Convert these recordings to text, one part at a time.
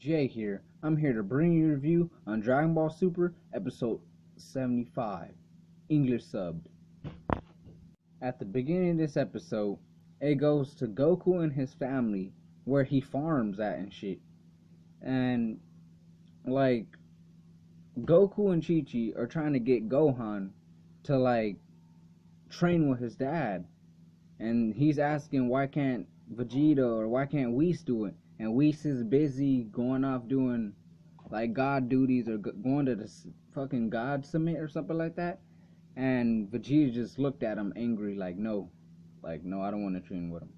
Jay here. I'm here to bring you a review on Dragon Ball Super episode 75, English subbed. At the beginning of this episode, it goes to Goku and his family, where he farms at and shit. And, like, Goku and Chi-Chi are trying to get Gohan to, like, train with his dad. And he's asking why can't Vegeta or why can't Whis do it? And Whis is busy going off doing like god duties or going to the fucking god summit or something like that. And Vegeta just looked at him angry like no, I don't want to train with him.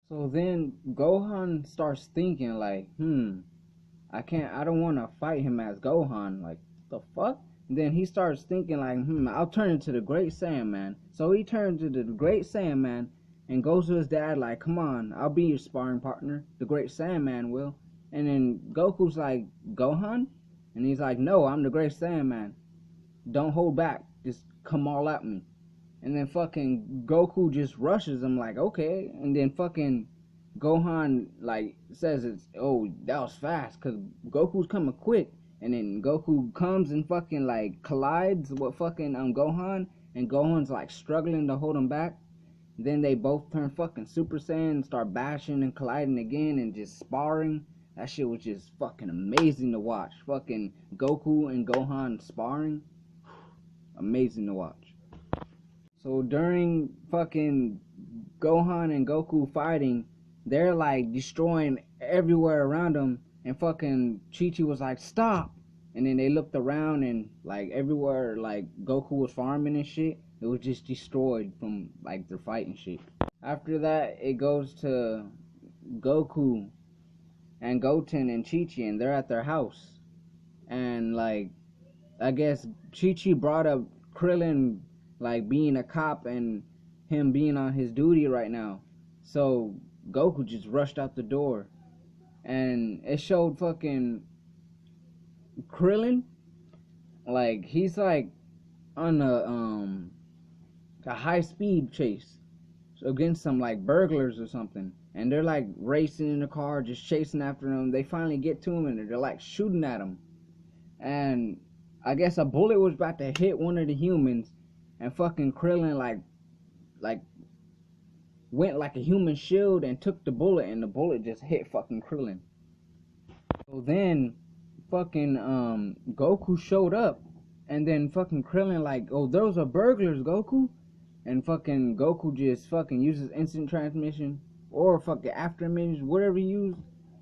So then Gohan starts thinking like, I don't want to fight him as Gohan. Like, the fuck? And then he starts thinking like, I'll turn into the Great Saiyaman. So he turns into the Great Saiyaman and goes to his dad like, come on, I'll be your sparring partner. The Great Saiyaman will. And then Goku's like, Gohan? And he's like, no, I'm the Great Saiyaman. Don't hold back. Just come all at me. And then fucking Goku just rushes him like, okay. And then fucking Gohan like says it's, oh, that was fast, because Goku's coming quick. And then Goku comes and fucking like collides with fucking Gohan, and Gohan's like struggling to hold him back. Then they both turn fucking Super Saiyan and start bashing and colliding again and just sparring. That shit was just fucking amazing to watch. Fucking Goku and Gohan sparring. Amazing to watch. So during fucking Gohan and Goku fighting, they're like destroying everywhere around them. And fucking Chi-Chi was like, stop. And then they looked around and like everywhere like Goku was farming and shit, it was just destroyed from like their fight and shit. After that, it goes to Goku and Goten and Chi-Chi, and they're at their house. And like, I guess Chi-Chi brought up Krillin like being a cop and him being on his duty right now. So Goku just rushed out the door. And it showed fucking Krillin, like he's like on a high speed chase against some like burglars or something, and they're like racing in the car, just chasing after him. They finally get to him and they're like shooting at him, and I guess a bullet was about to hit one of the humans, and fucking Krillin like went like a human shield and took the bullet, and the bullet just hit fucking Krillin. So then fucking Goku showed up, and then fucking Krillin like, oh, those are burglars, Goku. And fucking Goku just fucking uses instant transmission or fucking after image, whatever he used,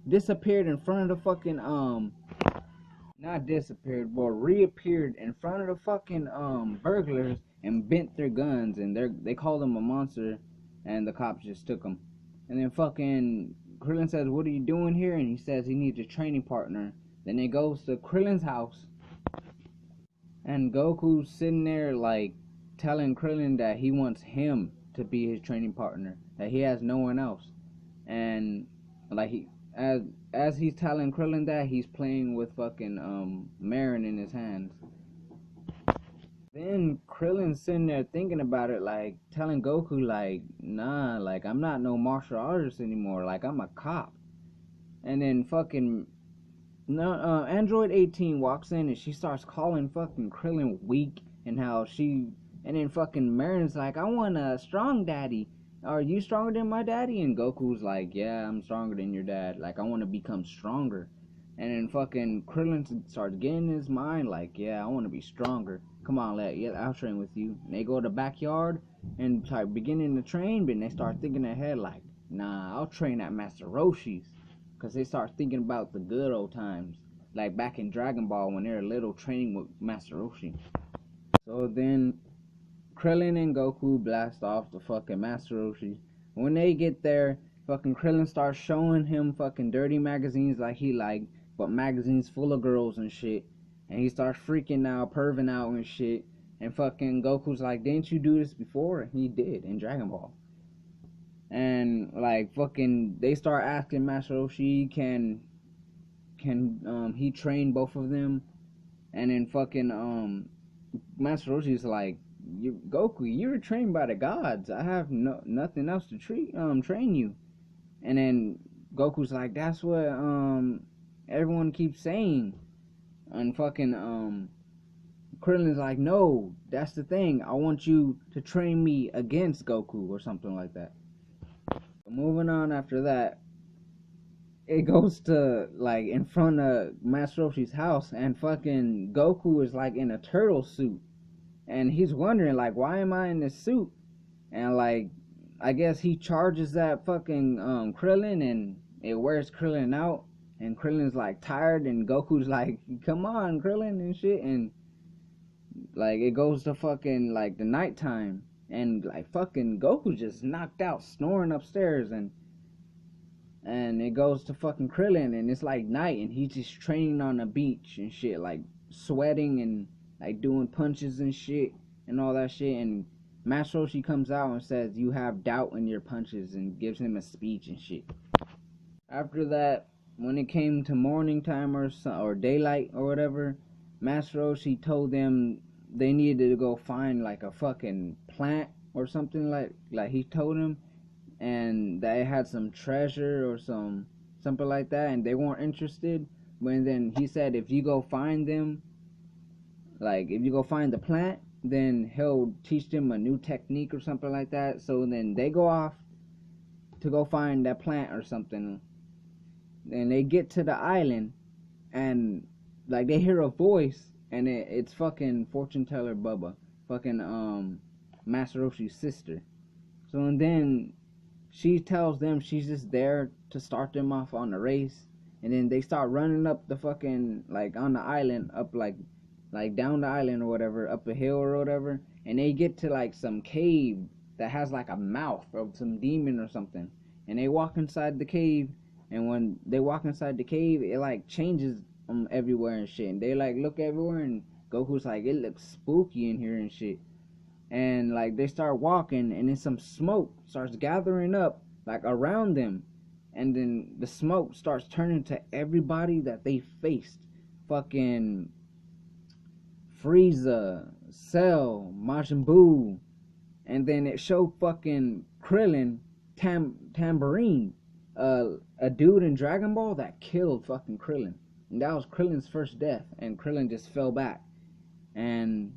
disappeared in front of the fucking not disappeared, but reappeared in front of the fucking burglars and bent their guns, and they called him a monster. And the cops just took him. And then fucking Krillin says, what are you doing here? And he says he needs a training partner. Then it goes to Krillin's house. And Goku's sitting there like telling Krillin that he wants him to be his training partner. That he has no one else. And like as he's telling Krillin that, he's playing with fucking Marin in his hands. Then Krillin's sitting there thinking about it, like telling Goku like, nah, like I'm not no martial artist anymore, like I'm a cop. And then fucking Android 18 walks in and she starts calling fucking Krillin weak, and and then fucking Marin's like, I want a strong daddy. Are you stronger than my daddy? And Goku's like, yeah, I'm stronger than your dad, like I want to become stronger. And then fucking Krillin starts getting in his mind like, yeah, I want to be stronger. Come on, I'll train with you. And they go to the backyard and start beginning to train, but they start thinking ahead like, nah, I'll train at Master Roshi's. Because they start thinking about the good old times, like back in Dragon Ball when they were little, training with Master Roshi. So then Krillin and Goku blast off to fucking Master Roshi. When they get there, fucking Krillin starts showing him fucking dirty magazines like he liked, but magazines full of girls and shit. And he starts freaking out, perving out and shit. And fucking Goku's like, didn't you do this before? And he did in Dragon Ball. And like fucking they start asking Master Roshi, can he train both of them? And then fucking Master Roshi's like, Goku, you're trained by the gods. I have nothing else to train you. And then Goku's like, that's what everyone keeps saying. And fucking Krillin's like, no, that's the thing. I want you to train me against Goku or something like that. Moving on after that, it goes to like in front of Master Roshi's house, and fucking Goku is like in a turtle suit, and he's wondering like, why am I in this suit? And like, I guess he charges that fucking Krillin, and it wears Krillin out, and Krillin's like tired, and Goku's like, come on Krillin and shit, and like it goes to fucking like the nighttime, and like fucking Goku's just knocked out, snoring upstairs, and it goes to fucking Krillin, and it's like night, and he's just training on the beach and shit, like sweating and like doing punches and shit and all that shit. And Master Roshi comes out and says, you have doubt in your punches, and gives him a speech and shit. After that, when it came to morning time or daylight or whatever, Master Roshi told them they needed to go find like a fucking plant or something, like he told them, and that it had some treasure or something like that, and they weren't interested. When then he said, if you go find them, like if you go find the plant, then he'll teach them a new technique or something like that. So then they go off to go find that plant or something, and they get to the island, and like they hear a voice, and it's fucking fortune teller Bubba, fucking Master Roshi's sister. So and then she tells them she's just there to start them off on the race, and then they start running up the fucking, like on the island, up like down the island or whatever, up a hill or whatever, and they get to like some cave that has like a mouth of some demon or something, and they walk inside the cave, and when they walk inside the cave, it like changes everywhere and shit, and they like look everywhere, and Goku's like, it looks spooky in here and shit. And like they start walking, and then some smoke starts gathering up like around them, and then the smoke starts turning to everybody that they faced. Fucking Frieza, Cell, Majin Buu, and then it showed fucking Krillin, Tambourine, a dude in Dragon Ball that killed fucking Krillin, and that was Krillin's first death, and Krillin just fell back, and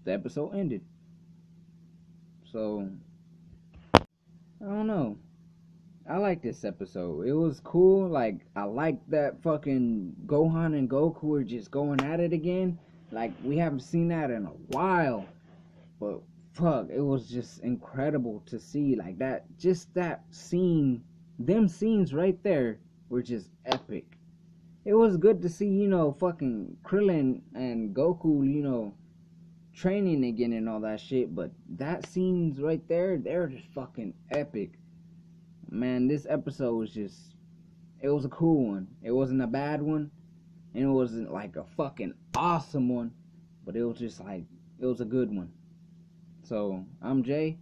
the episode ended. So, I don't know. I like this episode. It was cool. Like, I like that fucking Gohan and Goku are just going at it again. Like, we haven't seen that in a while. But, fuck, it was just incredible to see. Like, that, just that scene, them scenes right there were just epic. It was good to see, fucking Krillin and Goku, training again and all that shit, but that scenes right there, they're just fucking epic. Man, this episode was just, it was a cool one. It wasn't a bad one, and it wasn't like a fucking awesome one, but it was just like, it was a good one. So, I'm Jay,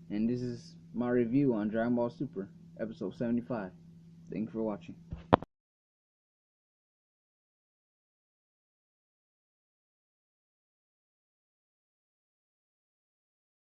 and this is my review on Dragon Ball Super, episode 75. Thanks for watching.